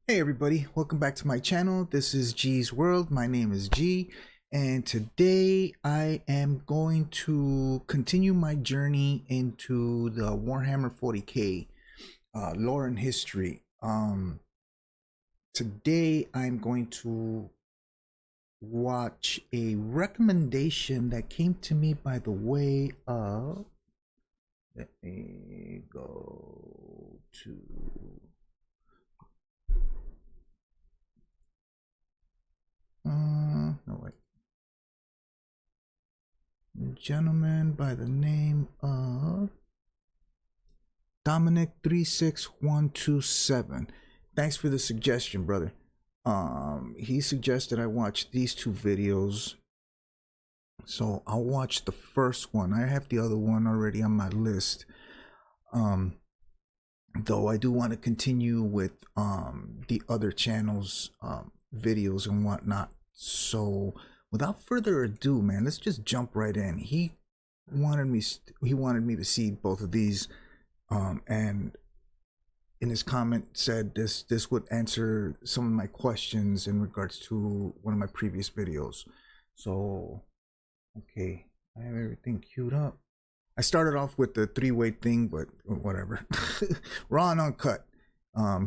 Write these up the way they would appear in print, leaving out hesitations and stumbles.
Hey everybody, welcome back to my channel. This is G's World. My name is G, and today I am going to continue my journey into the Warhammer 40k lore and history. Today I'm going to watch a recommendation that came to me by the way of, let me go to no wait. A gentleman by the name of Dominic 36127. Thanks for the suggestion, brother. He suggested I watch these two videos, so I'll watch the first one. I have the other one already on my list. Though I do want to continue with the other channels videos and whatnot. So without further ado, man, let's just jump right in. He wanted me to see both of these, and in his comment said this would answer some of my questions in regards to one of my previous videos. So okay, I have everything queued up. I started off with the three-way thing, but whatever. Raw and uncut.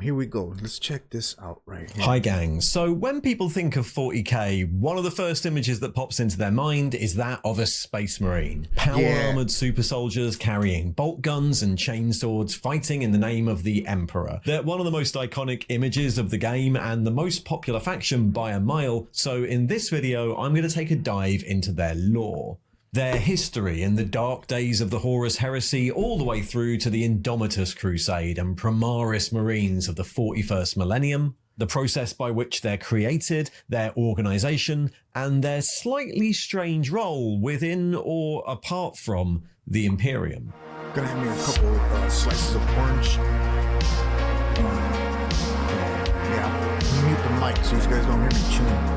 Here we go. Let's check this out right here. Hi gang. So when people think of 40k, one of the first images that pops into their mind is that of a space marine. Power armored super soldiers carrying bolt guns and chainswords fighting in the name of the Emperor. They're one of the most iconic images of the game and the most popular faction by a mile. So in this video, I'm going to take a dive into their lore. Their history in the dark days of the Horus Heresy all the way through to the Indomitus Crusade and Primaris Marines of the 41st millennium, the process by which they're created, their organization, and their slightly strange role within or apart from the Imperium. Gonna have me a couple slices of orange. Yeah, mute the mic so you guys don't hear me chewing.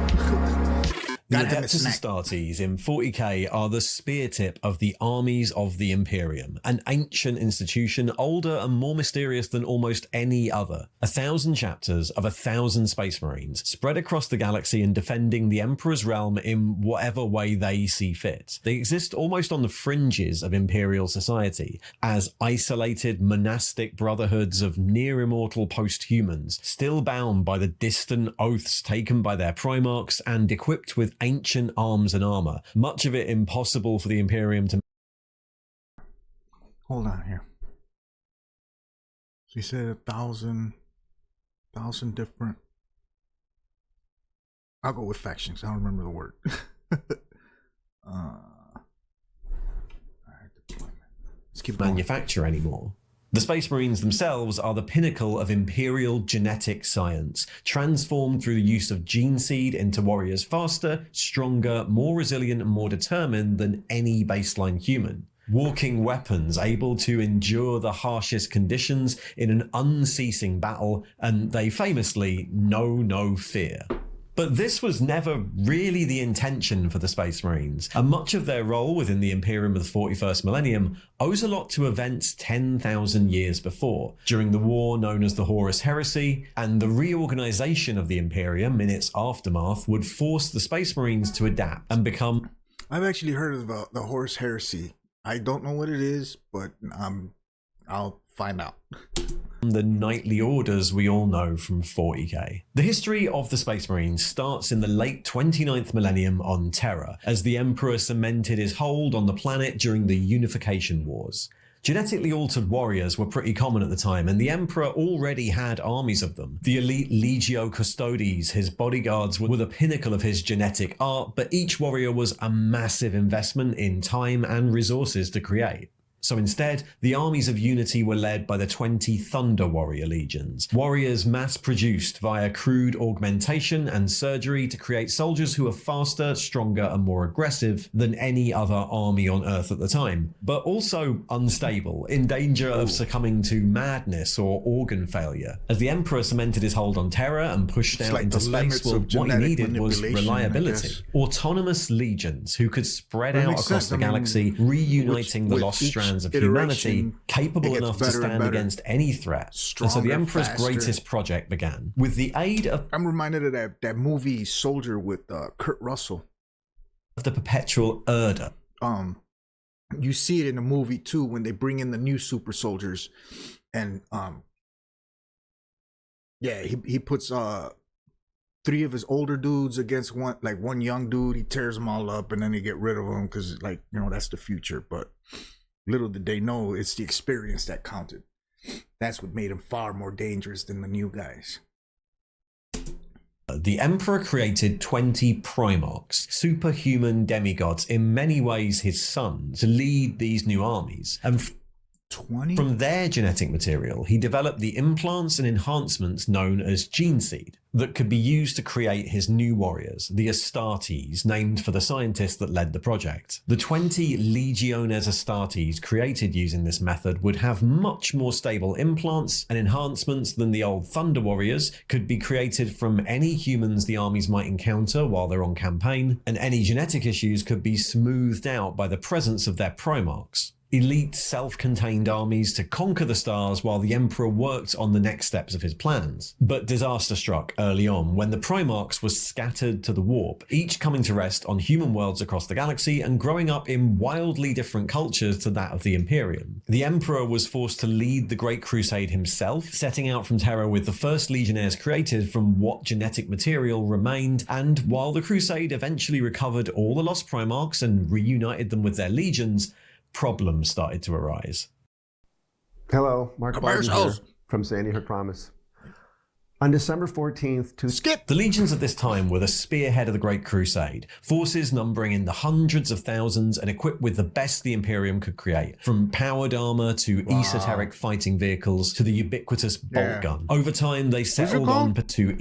The Adeptus Astartes in 40k are the spear tip of the armies of the Imperium, an ancient institution older and more mysterious than almost any other. 1,000 chapters of 1,000 space marines spread across the galaxy and defending the Emperor's realm in whatever way they see fit. They exist almost on the fringes of Imperial society as isolated monastic brotherhoods of near-immortal post-humans, still bound by the distant oaths taken by their primarchs and equipped with ancient arms and armor, much of it impossible for the Imperium to... Hold on here. So you said 1,000 different... I'll go with factions. I don't remember the word. Let's keep going. Manufacture anymore. The Space Marines themselves are the pinnacle of Imperial genetic science, transformed through the use of gene seed into warriors faster, stronger, more resilient and more determined than any baseline human. Walking weapons able to endure the harshest conditions in an unceasing battle, and they famously know no fear. But this was never really the intention for the Space Marines, and much of their role within the Imperium of the 41st millennium owes a lot to events 10,000 years before, during the war known as the Horus Heresy, and the reorganization of the Imperium in its aftermath would force the Space Marines to adapt and become... I've actually heard of the Horus Heresy. I don't know what it is, but I'll find out. The knightly orders we all know from 40k. The history of the Space Marines starts in the late 29th millennium on Terra, as the Emperor cemented his hold on the planet during the Unification Wars. Genetically altered warriors were pretty common at the time, and the Emperor already had armies of them. The elite Legio Custodes, his bodyguards, were the pinnacle of his genetic art, but each warrior was a massive investment in time and resources to create. So instead, the armies of Unity were led by the 20 Thunder Warrior Legions, warriors mass-produced via crude augmentation and surgery to create soldiers who are faster, stronger, and more aggressive than any other army on Earth at the time, but also unstable, in danger of succumbing to madness or organ failure. As the Emperor cemented his hold on Terra and pushed out into space, well, what he needed was reliability. Autonomous legions who could spread out across the galaxy, reuniting the lost strands hands of humanity, iteration, capable it gets enough to better and stand better. against any threat. And so the Stronger, Emperor's faster. greatest project began. With the aid of I'm reminded of that movie Soldier with Kurt Russell. the perpetual Erda. You see it in the movie too when they bring in the new super soldiers, and yeah, he puts 3 of his older dudes against one young dude. He tears them all up, and then they get rid of them because that's the future. But little did they know, it's the experience that counted. That's what made him far more dangerous than the new guys. The Emperor created 20 Primarchs, superhuman demigods, in many ways his sons, to lead these new armies. And 20? From their genetic material, he developed the implants and enhancements known as gene seed that could be used to create his new warriors, the Astartes, named for the scientists that led the project. The 20 Legiones Astartes created using this method would have much more stable implants and enhancements than the old Thunder Warriors, could be created from any humans the armies might encounter while they're on campaign, and any genetic issues could be smoothed out by the presence of their Primarchs. Elite self-contained armies to conquer the stars while the Emperor worked on the next steps of his plans. But disaster struck early on when the Primarchs were scattered to the warp, each coming to rest on human worlds across the galaxy and growing up in wildly different cultures to that of the Imperium. The Emperor was forced to lead the Great Crusade himself, setting out from Terra with the first Legionnaires created from what genetic material remained, and while the Crusade eventually recovered all the lost Primarchs and reunited them with their legions, problems started to arise. Hello, Mark Barton here from Sandy Hook Promise. On December 14th, The legions at this time were the spearhead of the Great Crusade, forces numbering in the hundreds of thousands and equipped with the best the Imperium could create, from powered armor to esoteric fighting vehicles to the ubiquitous bolt gun. Over time, they settled on particular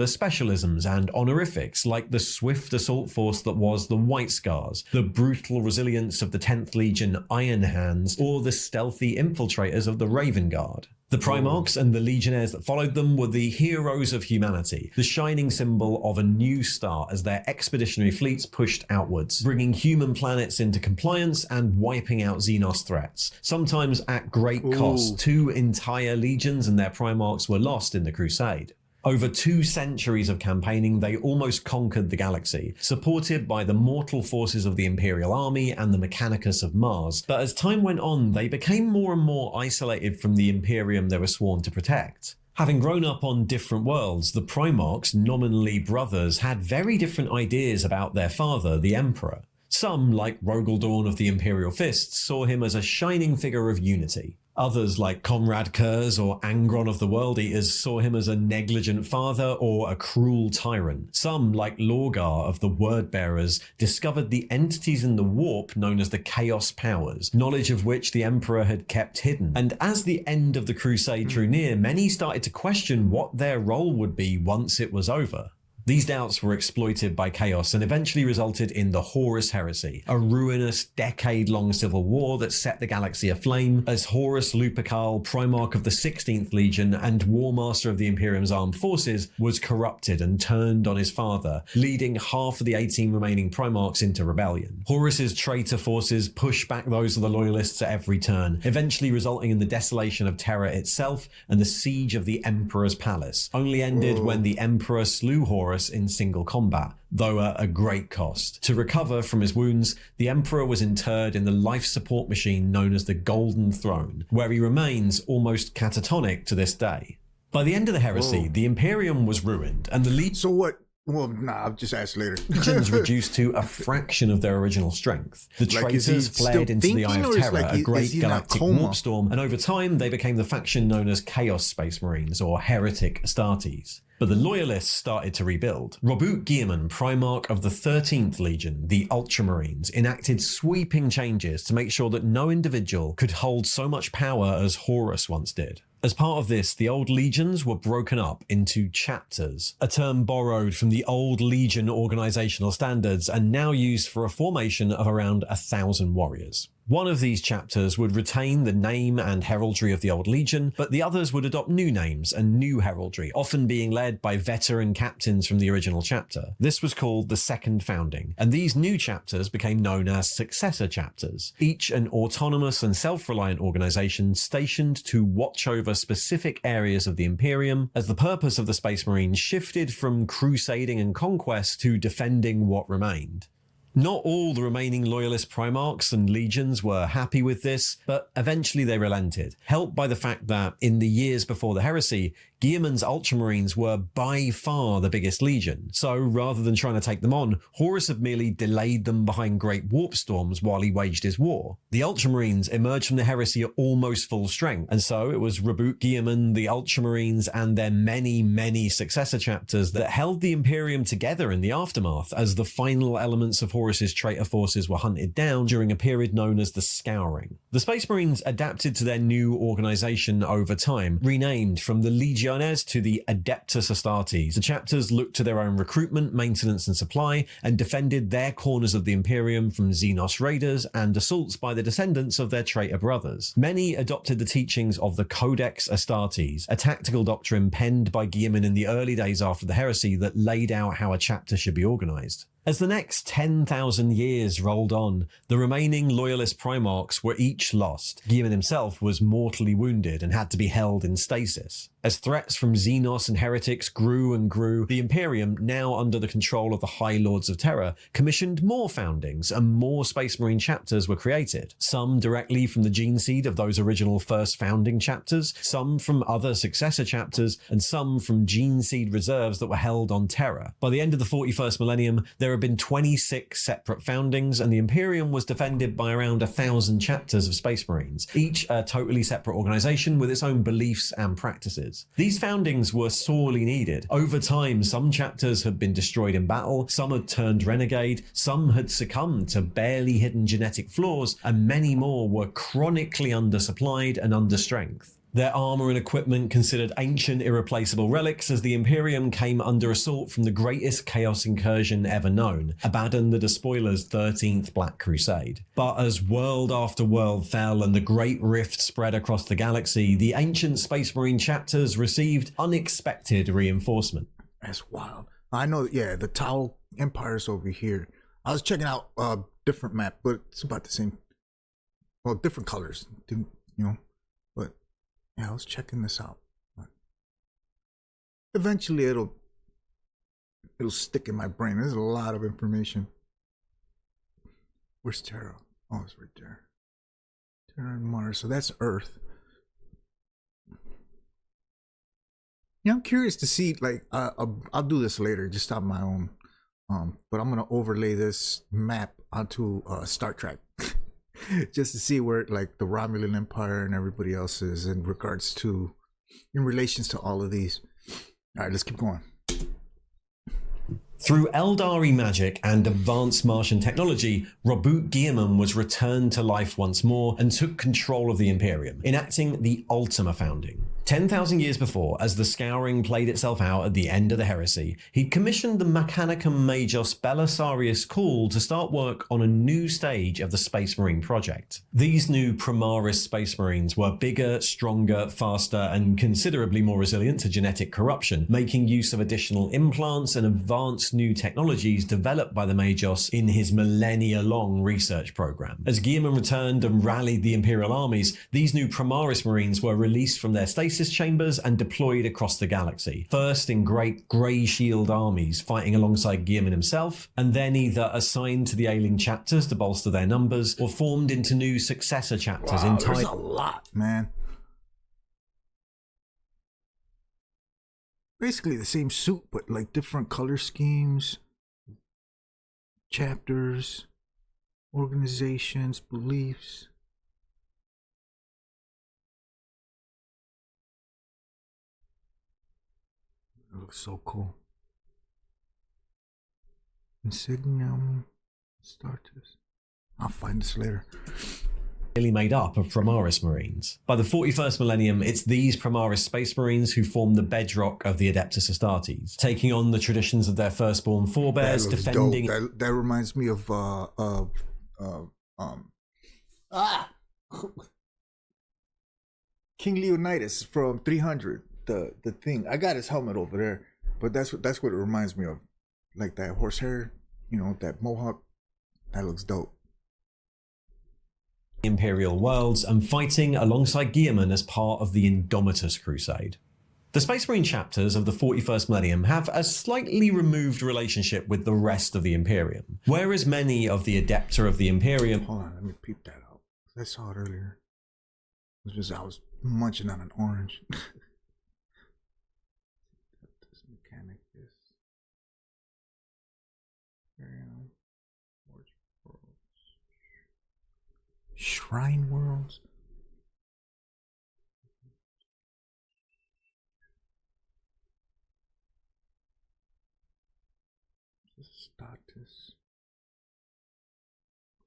specialisms and honorifics, like the swift assault force that was the White Scars, the brutal resilience of the 10th Legion Iron Hands, or the stealthy infiltrators of the Raven Guard. The Primarchs and the Legionnaires that followed them were the heroes of humanity, the shining symbol of a new start as their expeditionary fleets pushed outwards, bringing human planets into compliance and wiping out Xenos threats. Sometimes at great cost, 2 entire legions and their Primarchs were lost in the Crusade. Over 2 centuries of campaigning, they almost conquered the galaxy, supported by the mortal forces of the Imperial Army and the Mechanicus of Mars. But as time went on, they became more and more isolated from the Imperium they were sworn to protect. Having grown up on different worlds, the Primarchs, nominally brothers, had very different ideas about their father, the Emperor. Some, like Rogaldorn of the Imperial Fists, saw him as a shining figure of unity. Others, like Conrad Kurz or Angron of the World Eaters, saw him as a negligent father or a cruel tyrant. Some, like Lorgar of the Word Bearers, discovered the entities in the warp known as the Chaos Powers, knowledge of which the Emperor had kept hidden. And as the end of the Crusade drew near, many started to question what their role would be once it was over. These doubts were exploited by Chaos and eventually resulted in the Horus Heresy, a ruinous decade-long civil war that set the galaxy aflame as Horus Lupercal, Primarch of the 16th Legion and War Master of the Imperium's armed forces, was corrupted and turned on his father, leading half of the 18 remaining Primarchs into rebellion. Horus's traitor forces pushed back those of the Loyalists at every turn, eventually resulting in the desolation of Terra itself and the siege of the Emperor's palace, only ended when the Emperor slew Horus in single combat, though at a great cost. To recover from his wounds, the Emperor was interred in the life support machine known as the Golden Throne, where he remains almost catatonic to this day. By the end of the heresy, the Imperium was ruined, and the So what? Well, nah, I'll just ask later. legions reduced to a fraction of their original strength. The traitors fled into the Eye of Terror, a great galactic warp storm, and over time they became the faction known as Chaos Space Marines, or Heretic Astartes. But the Loyalists started to rebuild. Robert Guillermin, Primarch of the 13th Legion, the Ultramarines, enacted sweeping changes to make sure that no individual could hold so much power as Horus once did. As part of this, the old legions were broken up into chapters, a term borrowed from the old legion organizational standards and now used for a formation of around 1,000 warriors. One of these chapters would retain the name and heraldry of the old legion, but the others would adopt new names and new heraldry, often being led by veteran captains from the original chapter. This was called the Second Founding, and these new chapters became known as successor chapters, each an autonomous and self-reliant organization stationed to watch over specific areas of the Imperium, as the purpose of the Space Marines shifted from crusading and conquest to defending what remained. Not all the remaining loyalist Primarchs and legions were happy with this, but eventually they relented, helped by the fact that, in the years before the heresy, Guilliman's Ultramarines were by far the biggest legion, so rather than trying to take them on, Horus had merely delayed them behind great warp storms while he waged his war. The Ultramarines emerged from the heresy at almost full strength, and so it was Raboot Guilliman, the Ultramarines, and their many successor chapters that held the Imperium together in the aftermath as the final elements of Horus's traitor forces were hunted down during a period known as the Scouring. The Space Marines adapted to their new organization over time, renamed from the Legiones to the Adeptus Astartes. The chapters looked to their own recruitment, maintenance and supply, and defended their corners of the Imperium from Xenos raiders and assaults by the descendants of their traitor brothers. Many adopted the teachings of the Codex Astartes, a tactical doctrine penned by Guilliman in the early days after the heresy that laid out how a chapter should be organized. As the next 10,000 years rolled on, the remaining loyalist Primarchs were each lost. Guilliman himself was mortally wounded and had to be held in stasis. As threats from Xenos and heretics grew and grew, the Imperium, now under the control of the High Lords of Terror, commissioned more foundings and more Space Marine chapters were created. Some directly from the gene seed of those original first founding chapters, some from other successor chapters, and some from gene seed reserves that were held on Terra. By the end of the 41st millennium, there had been 26 separate foundings, and the Imperium was defended by around 1,000 chapters of Space Marines, each a totally separate organization with its own beliefs and practices. These foundings were sorely needed. Over time, some chapters had been destroyed in battle, some had turned renegade, some had succumbed to barely hidden genetic flaws, and many more were chronically undersupplied and understrength. Their armor and equipment considered ancient, irreplaceable relics as the Imperium came under assault from the greatest chaos incursion ever known, Abaddon the Despoiler's 13th Black Crusade. But as world after world fell and the Great Rift spread across the galaxy, the ancient Space Marine chapters received unexpected reinforcement. That's wild. I know, yeah, the Tau Empire's over here. I was checking out a different map, but it's about the same. Well, different colors, you know, but yeah, I was checking this out. Eventually it'll stick in my brain. There's a lot of information. Where's Terra? Oh, it's right there. Terra and Mars. So that's Earth. Yeah, I'm curious to see, like, I'll do this later, just on my own. But I'm gonna overlay this map onto Star Trek. Just to see where, like, the Romulan Empire and everybody else is in relations to all of these. All right, let's keep going. Through Eldari magic and advanced Martian technology, Raboot Guilliman was returned to life once more and took control of the Imperium, enacting the Ultima Founding. 10,000 years before, as the Scouring played itself out at the end of the heresy, he'd commissioned the Mechanicum Majos Belisarius Call to start work on a new stage of the Space Marine project. These new Primaris Space Marines were bigger, stronger, faster, and considerably more resilient to genetic corruption, making use of additional implants and advanced new technologies developed by the Majos in his millennia-long research program. As Guilliman returned and rallied the Imperial armies, these new Primaris Marines were released from their stasis chambers and deployed across the galaxy, first in great grey shield armies fighting alongside Guilliman himself, and then either assigned to the ailing chapters to bolster their numbers, or formed into new successor chapters. Wow, there's a lot, man. Basically the same suit, but like different color schemes, chapters, organizations, beliefs. It looks so cool. Insignium, starters. I'll find this later. Made up of Primaris Marines. By the 41st millennium, it's these Primaris Space Marines who form the bedrock of the Adeptus Astartes, taking on the traditions of their firstborn forebears, defending. That reminds me of Ah! King Leonidas from 300. The thing. I got his helmet over there, but that's what it reminds me of. Like that horsehair, that mohawk. That looks dope. Imperial worlds and fighting alongside Guilliman as part of the Indomitus Crusade. The Space Marine chapters of the 41st millennium have a slightly removed relationship with the rest of the Imperium, whereas many of the Adepta of the Imperium... Hold on, let me peep that out. I saw it earlier. It was just I was munching on an orange. This mechanic is... Shrine Worlds. Astartes.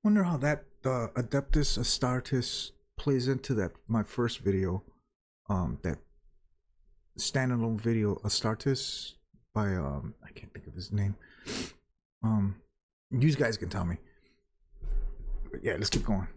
Wonder how that Adeptus Astartes plays into that my first video, that standalone video Astartes by I can't think of his name. You guys can tell me. But yeah, let's keep going.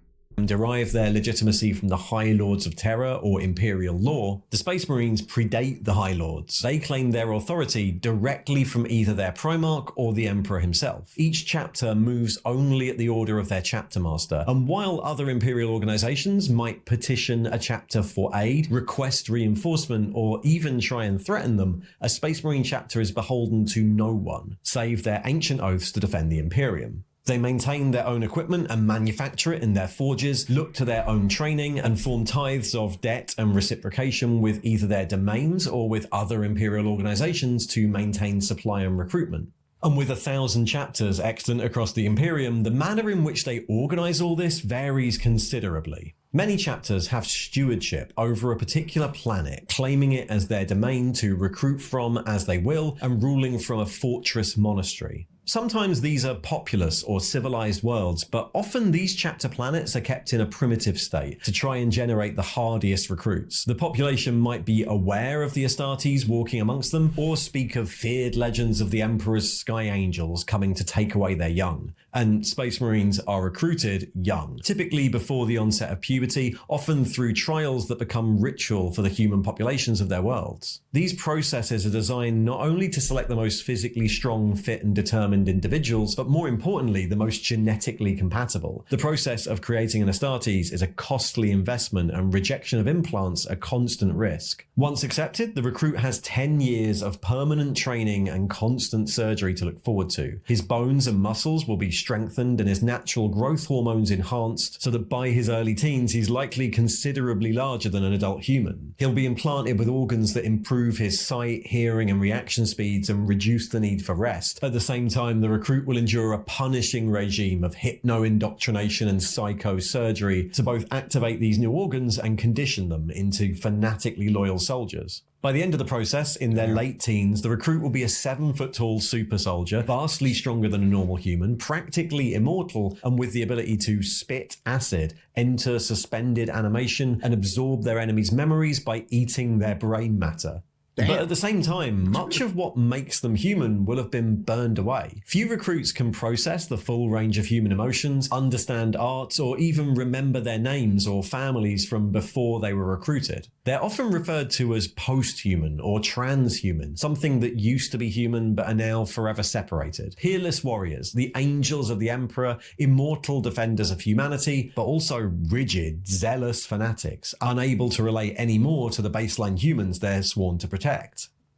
Derive their legitimacy from the High Lords of Terror or Imperial law, the Space Marines predate the High Lords. They claim their authority directly from either their Primarch or the Emperor himself. Each chapter moves only at the order of their chapter master, and while other Imperial organizations might petition a chapter for aid, request reinforcement, or even try and threaten them, a Space Marine chapter is beholden to no one, save their ancient oaths to defend the Imperium. They maintain their own equipment and manufacture it in their forges, look to their own training, and form tithes of debt and reciprocation with either their domains or with other Imperial organizations to maintain supply and recruitment. And with 1,000 chapters extant across the Imperium, the manner in which they organize all this varies considerably. Many chapters have stewardship over a particular planet, claiming it as their domain to recruit from as they will, and ruling from a fortress monastery. Sometimes these are populous or civilized worlds, but often these chapter planets are kept in a primitive state to try and generate the hardiest recruits. The population might be aware of the Astartes walking amongst them, or speak of feared legends of the Emperor's sky angels coming to take away their young. And Space Marines are recruited young, typically before the onset of puberty, often through trials that become ritual for the human populations of their worlds. These processes are designed not only to select the most physically strong, fit and determined individuals, but more importantly, the most genetically compatible. The process of creating an Astartes is a costly investment, and rejection of implants a constant risk. Once accepted, the recruit has 10 years of permanent training and constant surgery to look forward to. His bones and muscles will be strengthened and his natural growth hormones enhanced, so that by his early teens he's likely considerably larger than an adult human. He'll be implanted with organs that improve his sight, hearing and reaction speeds and reduce the need for rest. At the same time, the recruit will endure a punishing regime of hypno-indoctrination and psychosurgery to both activate these new organs and condition them into fanatically loyal soldiers. By the end of the process, in their late teens, the recruit will be a 7-foot-tall super soldier, vastly stronger than a normal human, practically immortal, and with the ability to spit acid, enter suspended animation, and absorb their enemies' memories by eating their brain matter. Damn. But at the same time, much of what makes them human will have been burned away. Few recruits can process the full range of human emotions, understand art, or even remember their names or families from before they were recruited. They're often referred to as post-human or transhuman, something that used to be human but are now forever separated. Peerless warriors, the angels of the Emperor, immortal defenders of humanity, but also rigid, zealous fanatics, unable to relate any more to the baseline humans they're sworn to protect.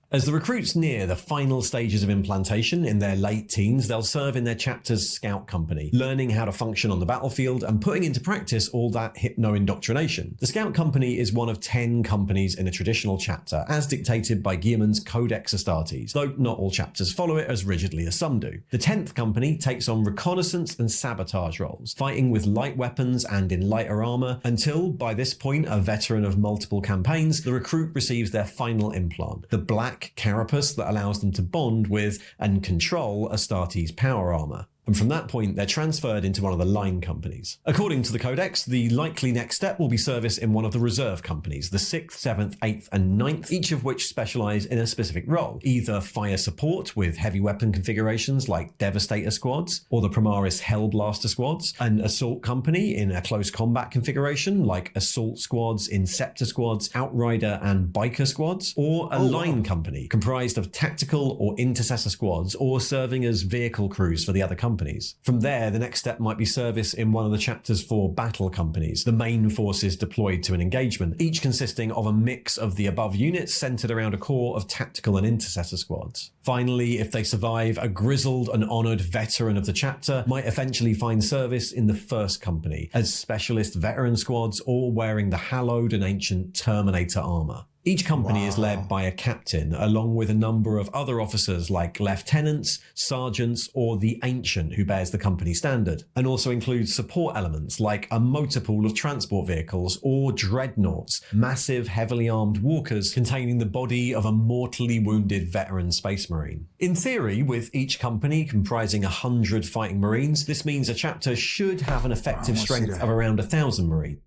As the recruits near the final stages of implantation in their late teens, they'll serve in their chapter's scout company, learning how to function on the battlefield and putting into practice all that hypno-indoctrination. The scout company is one of 10 companies in a traditional chapter, as dictated by Guilliman's Codex Astartes, though not all chapters follow it as rigidly as some do. The 10th company takes on reconnaissance and sabotage roles, fighting with light weapons and in lighter armor, until, by this point a veteran of multiple campaigns, the recruit receives their final implant, the black carapace that allows them to bond with and control Astartes' power armor. and from that point they're transferred into one of the line companies. According to the Codex, the likely next step will be service in one of the reserve companies, the 6th, 7th, 8th and 9th, each of which specialise in a specific role, either fire support with heavy weapon configurations like Devastator squads, or the Primaris Hellblaster squads, an assault company in a close combat configuration like assault squads, Inceptor squads, Outrider and Biker squads, or a line company comprised of tactical or intercessor squads, or serving as vehicle crews for the other companies. From there, the next step might be service in one of the chapter's 4 battle companies, the main forces deployed to an engagement, each consisting of a mix of the above units centered around a core of tactical and intercessor squads. Finally, if they survive, a grizzled and honored veteran of the chapter might eventually find service in the first company as specialist veteran squads, all wearing the hallowed and ancient Terminator armor. Each company is led by a captain, along with a number of other officers like lieutenants, sergeants, or the ancient who bears the company standard, and also includes support elements like a motor pool of transport vehicles or dreadnoughts, massive heavily armed walkers containing the body of a mortally wounded veteran space marine. In theory, with each company comprising 100 fighting marines, this means a chapter should have an effective strength of around 1,000 marines.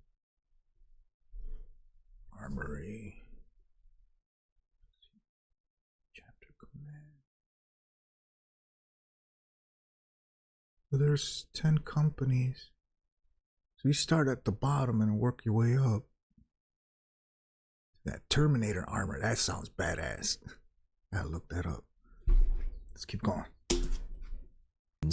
Armory. There's 10 companies. So you start at the bottom and work your way up. That Terminator armor, that sounds badass. Gotta look that up. Let's keep going.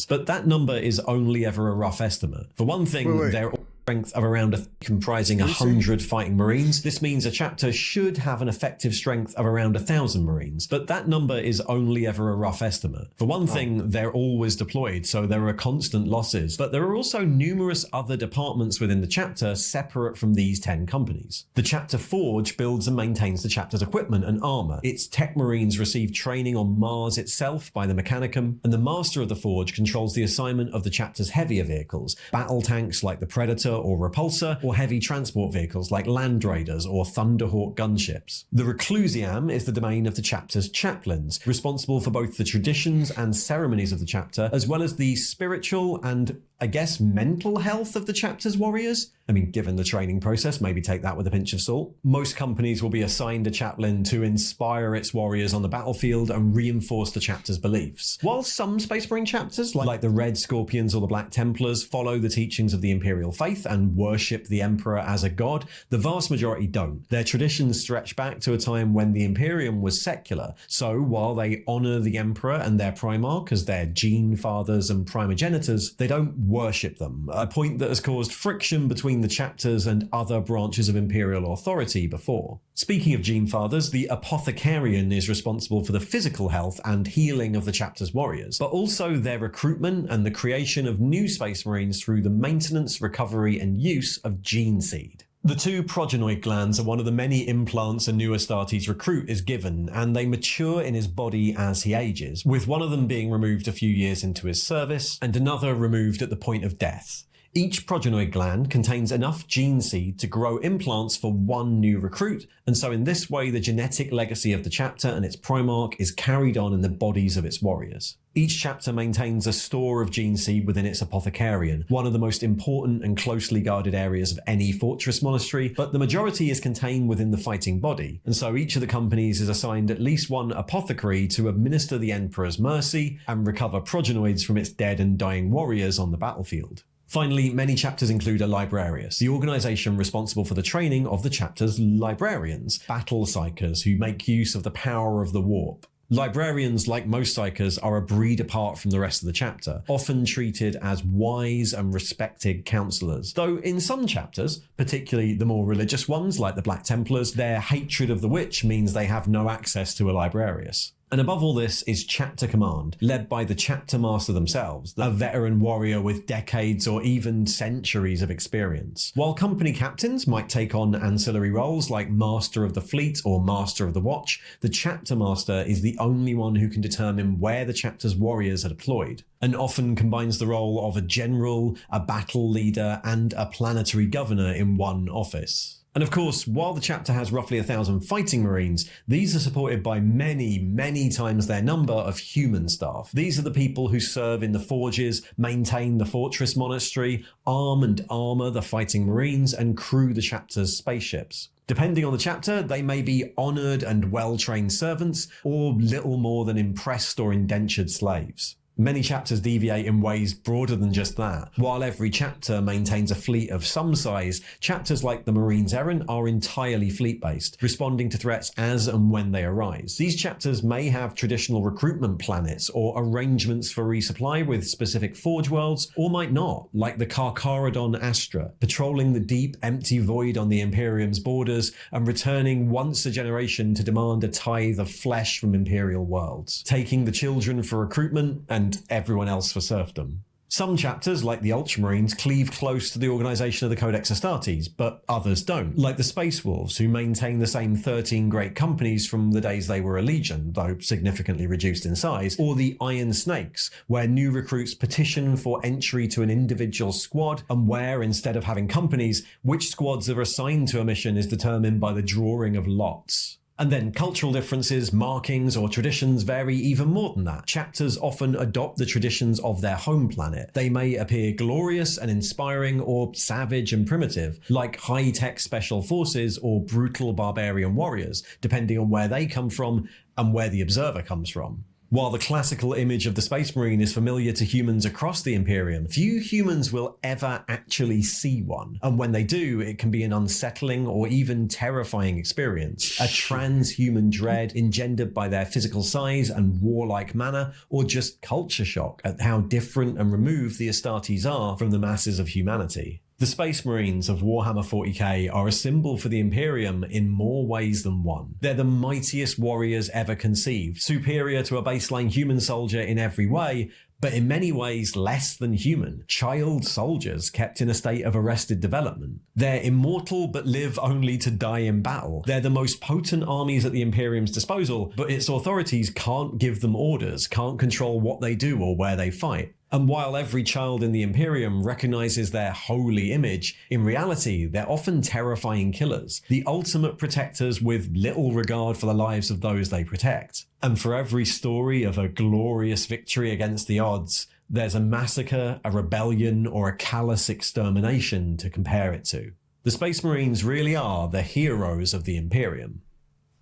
But that number is only ever a rough estimate. For one thing, they're all strength of around comprising 100 fighting marines. This means a chapter should have an effective strength of around 1,000 marines, but that number is only ever a rough estimate. For one thing, they're always deployed, so there are constant losses, but there are also numerous other departments within the chapter separate from these 10 companies. The chapter Forge builds and maintains the chapter's equipment and armor. Its tech marines receive training on Mars itself by the Mechanicum, and the master of the Forge controls the assignment of the chapter's heavier vehicles, battle tanks like the Predator or Repulsor, or heavy transport vehicles like Land Raiders or Thunderhawk gunships. The Reclusiam is the domain of the chapter's chaplains, responsible for both the traditions and ceremonies of the chapter, as well as the spiritual and, I guess, mental health of the chapter's warriors. I mean, given the training process, maybe take that with a pinch of salt. Most companies will be assigned a chaplain to inspire its warriors on the battlefield and reinforce the chapter's beliefs. While some Space Marine chapters, like the Red Scorpions or the Black Templars, follow the teachings of the Imperial faith and worship the Emperor as a god, the vast majority don't. Their traditions stretch back to a time when the Imperium was secular, so while they honour the Emperor and their Primarch as their gene fathers and primogenitors, they don't worship them, a point that has caused friction between the chapters and other branches of Imperial authority before. Speaking of gene fathers, the Apothecarian is responsible for the physical health and healing of the chapter's warriors, but also their recruitment and the creation of new Space Marines through the maintenance, recovery and use of gene seed. The 2 progenoid glands are one of the many implants a new Astartes recruit is given, and they mature in his body as he ages, with one of them being removed a few years into his service, and another removed at the point of death. Each progenoid gland contains enough gene seed to grow implants for one new recruit, and so in this way the genetic legacy of the chapter and its Primarch is carried on in the bodies of its warriors. Each chapter maintains a store of gene seed within its Apothecarian, one of the most important and closely guarded areas of any fortress monastery, but the majority is contained within the fighting body, and so each of the companies is assigned at least one apothecary to administer the Emperor's mercy and recover progenoids from its dead and dying warriors on the battlefield. Finally, many chapters include a librarius, the organisation responsible for the training of the chapter's librarians, battle psychers who make use of the power of the warp. Librarians, like most psychers, are a breed apart from the rest of the chapter, often treated as wise and respected counsellors. Though in some chapters, particularly the more religious ones like the Black Templars, their hatred of the witch means they have no access to a librarius. And above all this is chapter command, led by the chapter master themselves, a veteran warrior with decades or even centuries of experience. While company captains might take on ancillary roles like master of the fleet or master of the watch, the chapter master is the only one who can determine where the chapter's warriors are deployed. and often combines the role of a general, a battle leader, and a planetary governor in one office. And of course, while the chapter has roughly 1,000 fighting marines, these are supported by many, many times their number of human staff. These are the people who serve in the forges, maintain the fortress monastery, arm and armour the fighting marines, and crew the chapter's spaceships. Depending on the chapter, they may be honoured and well-trained servants, or little more than impressed or indentured slaves. Many chapters deviate in ways broader than just that. While every chapter maintains a fleet of some size, chapters like the Marine's Errant are entirely fleet-based, responding to threats as and when they arise. These chapters may have traditional recruitment planets or arrangements for resupply with specific forge worlds, or might not, like the Karkarodon Astra, patrolling the deep, empty void on the Imperium's borders and returning once a generation to demand a tithe of flesh from Imperial worlds, taking the children for recruitment and everyone else for serfdom. Some chapters, like the Ultramarines, cleave close to the organisation of the Codex Astartes, but others don't, like the Space Wolves, who maintain the same 13 great companies from the days they were a legion, though significantly reduced in size, or the Iron Snakes, where new recruits petition for entry to an individual squad, and where, instead of having companies, which squads are assigned to a mission is determined by the drawing of lots. And then cultural differences, markings, or traditions vary even more than that. Chapters often adopt the traditions of their home planet. They may appear glorious and inspiring, or savage and primitive, like high-tech special forces or brutal barbarian warriors, depending on where they come from and where the observer comes from. While the classical image of the Space Marine is familiar to humans across the Imperium, few humans will ever actually see one. And when they do, it can be an unsettling or even terrifying experience. A transhuman dread engendered by their physical size and warlike manner, or just culture shock at how different and removed the Astartes are from the masses of humanity. The Space Marines of Warhammer 40k are a symbol for the Imperium in more ways than one. They're the mightiest warriors ever conceived, superior to a baseline human soldier in every way, but in many ways less than human. Child soldiers kept in a state of arrested development. They're immortal but live only to die in battle. They're the most potent armies at the Imperium's disposal, but its authorities can't give them orders, can't control what they do or where they fight. And while every child in the Imperium recognizes their holy image, in reality, they're often terrifying killers, the ultimate protectors with little regard for the lives of those they protect. And for every story of a glorious victory against the odds, there's a massacre, a rebellion, or a callous extermination to compare it to. The Space Marines really are the heroes of the Imperium,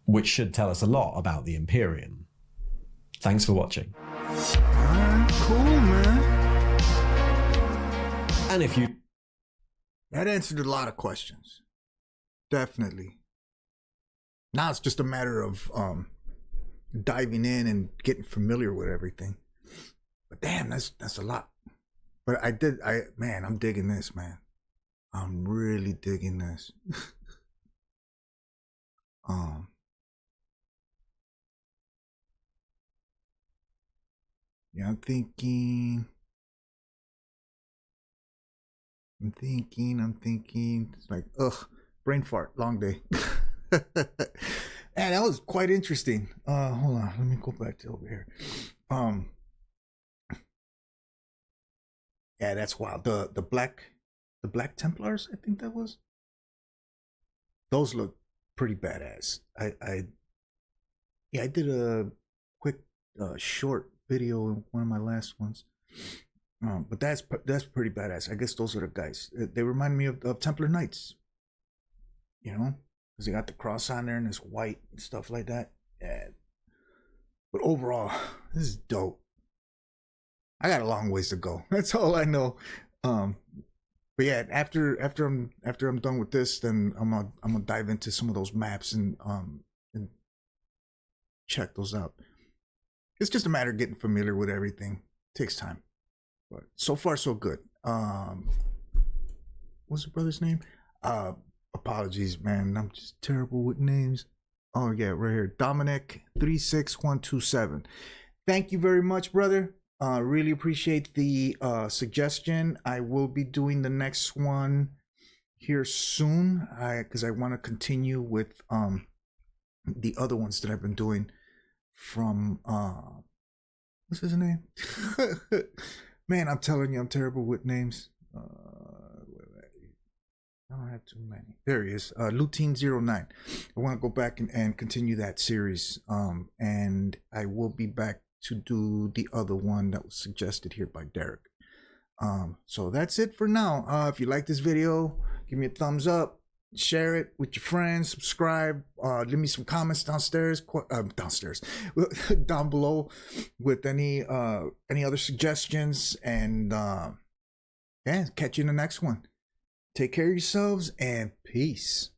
which should tell us a lot about the Imperium. Thanks for watching. Cool, man. And if you... That answered a lot of questions. Definitely. Now it's just a matter of diving in and getting familiar with everything. But damn, that's a lot. But I'm digging this, man. I'm really digging this. Yeah, I'm thinking. It's like, brain fart, long day. Man, that was quite interesting. Hold on, let me go back to over here. Yeah, that's wild. The Black Templars, I think that was. Those look pretty badass. I did a quick short video in one of my last ones, but that's pretty badass. I guess those are the guys. They remind me of Templar Knights, because they got the cross on there and it's white and stuff like that. Yeah. But overall, this is dope. I got a long ways to go. That's all I know. But yeah, after I'm done with this, then I'm gonna dive into some of those maps and check those out. It's just a matter of getting familiar with everything. It takes time. But so far, so good. What's the brother's name? Apologies, man. I'm just terrible with names. Oh, yeah, right here. Dominic36127. Thank you very much, brother. Really appreciate the suggestion. I will be doing the next one here soon. Because I want to continue with the other ones that I've been doing from What's his name? Man, I'm telling you, I'm terrible with names. I don't have too many. There he is. Lutein09. I want to go back and continue that series. And I will be back to do the other one that was suggested here by Derek. So that's it for now. If you like this video, give me a thumbs up, share it with your friends, subscribe, leave me some comments downstairs down below with any other suggestions, and yeah, catch you in the next one. Take care of yourselves and peace.